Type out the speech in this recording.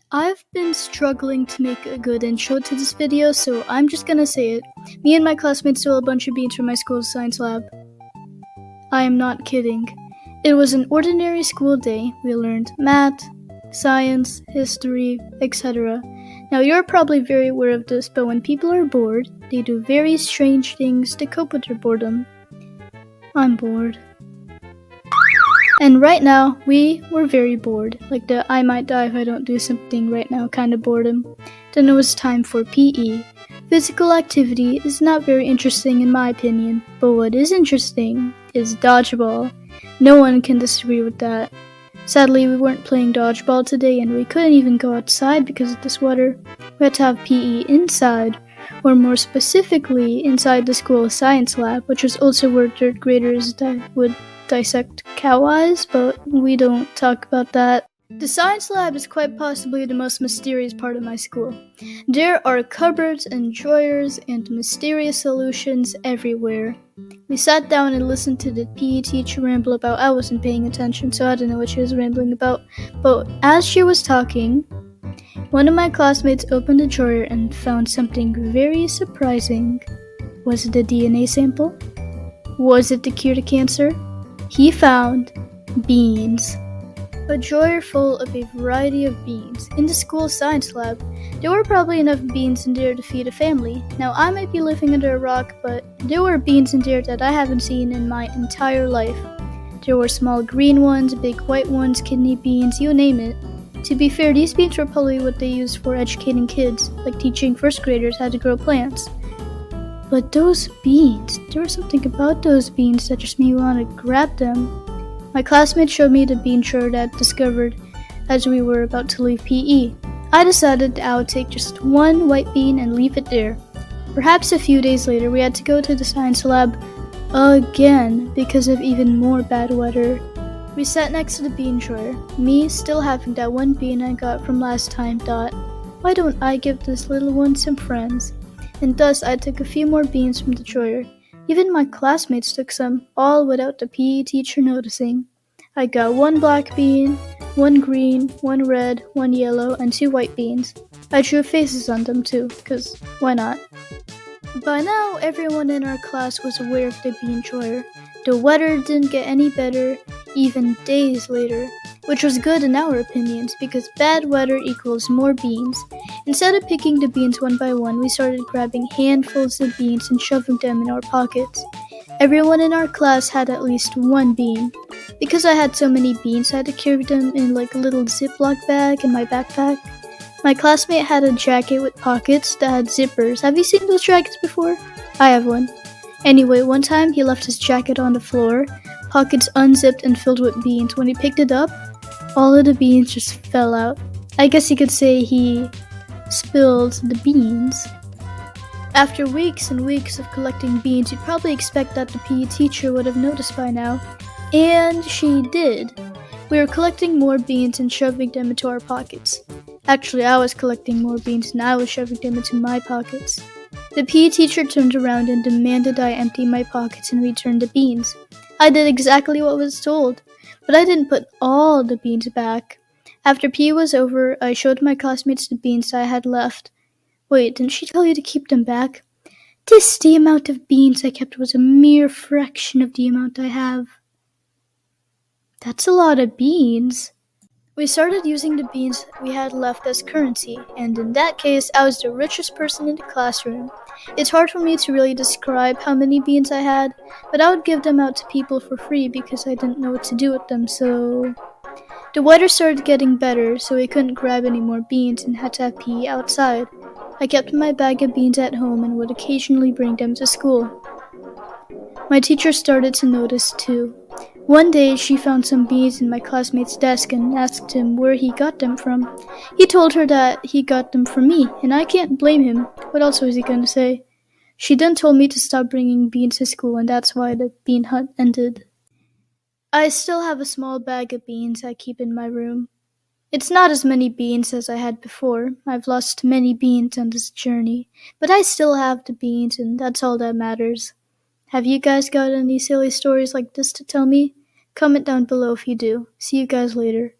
I've been struggling to make a good intro to this video, so I'm just gonna say it. Me and my classmates stole a bunch of beans from my school's science lab. I am not kidding. It was an ordinary school day. We learned math, science, history, etc. Now you're probably very aware of this, but when people are bored, they do very strange things to cope with their boredom. I'm bored. And right now, we were very bored, like the I might die if I don't do something right now kind of boredom. Then it was time for PE. Physical activity is not very interesting in my opinion, but what is interesting is dodgeball. No one can disagree with that. Sadly, we weren't playing dodgeball today and we couldn't even go outside because of this weather. We had to have PE inside, or more specifically, inside the school science lab, which was also where third graders would dissect cow eyes, but we don't talk about that. The science lab is quite possibly the most mysterious part of my school. There are cupboards and drawers and mysterious solutions everywhere. We sat down and listened to the PE teacher ramble about. I wasn't paying attention, so I didn't know what she was rambling about. But as she was talking, one of my classmates opened a drawer and found something very surprising. Was it a DNA sample? Was it the cure to cancer? He found beans. A drawer full of a variety of beans. In the school science lab, there were probably enough beans in there to feed a family. Now, I might be living under a rock, but there were beans in there that I haven't seen in my entire life. There were small green ones, big white ones, kidney beans, you name it. To be fair, these beans were probably what they used for educating kids, like teaching first graders how to grow plants. But those beans, there was something about those beans that just made me want to grab them. My classmate showed me the bean chart I'd discovered as we were about to leave PE. I decided I would take just one white bean and leave it there. Perhaps a few days later, we had to go to the science lab again because of even more bad weather. We sat next to the bean drawer. Me, still having that one bean I got from last time, thought, why don't I give this little one some friends? And thus I took a few more beans from the drawer. Even my classmates took some, all without the PE teacher noticing. I got one black bean, one green, one red, one yellow, and two white beans. I drew faces on them too, cause why not? By now, everyone in our class was aware of the bean drawer. The weather didn't get any better, even days later, which was good in our opinions because bad weather equals more beans. Instead of picking the beans one by one, we started grabbing handfuls of beans and shoving them in our pockets. Everyone in our class had at least one bean. Because I had so many beans, I had to carry them in like a little Ziploc bag in my backpack. My classmate had a jacket with pockets that had zippers. Have you seen those jackets before? I have one. Anyway, one time he left his jacket on the floor, pockets unzipped and filled with beans. When he picked it up, all of the beans just fell out. I guess you could say he spilled the beans. After weeks and weeks of collecting beans, you'd probably expect that the PE teacher would have noticed by now. And she did. We were collecting more beans and shoving them into our pockets. Actually, I was collecting more beans and I was shoving them into my pockets. The PE teacher turned around and demanded I empty my pockets and return the beans. I did exactly what was told, but I didn't put all the beans back. After PE was over, I showed my classmates the beans I had left. Wait, didn't she tell you to keep them back? The amount of beans I kept was a mere fraction of the amount I have. That's a lot of beans. We started using the beans we had left as currency, and in that case, I was the richest person in the classroom. It's hard for me to really describe how many beans I had, but I would give them out to people for free because I didn't know what to do with them, so... The weather started getting better, so we couldn't grab any more beans and had to have PE outside. I kept my bag of beans at home and would occasionally bring them to school. My teacher started to notice too. One day, she found some beans in my classmate's desk and asked him where he got them from. He told her that he got them from me, and I can't blame him. What else was he going to say? She then told me to stop bringing beans to school, and that's why the bean hunt ended. I still have a small bag of beans I keep in my room. It's not as many beans as I had before. I've lost many beans on this journey, but I still have the beans, and that's all that matters. Have you guys got any silly stories like this to tell me? Comment down below if you do. See you guys later.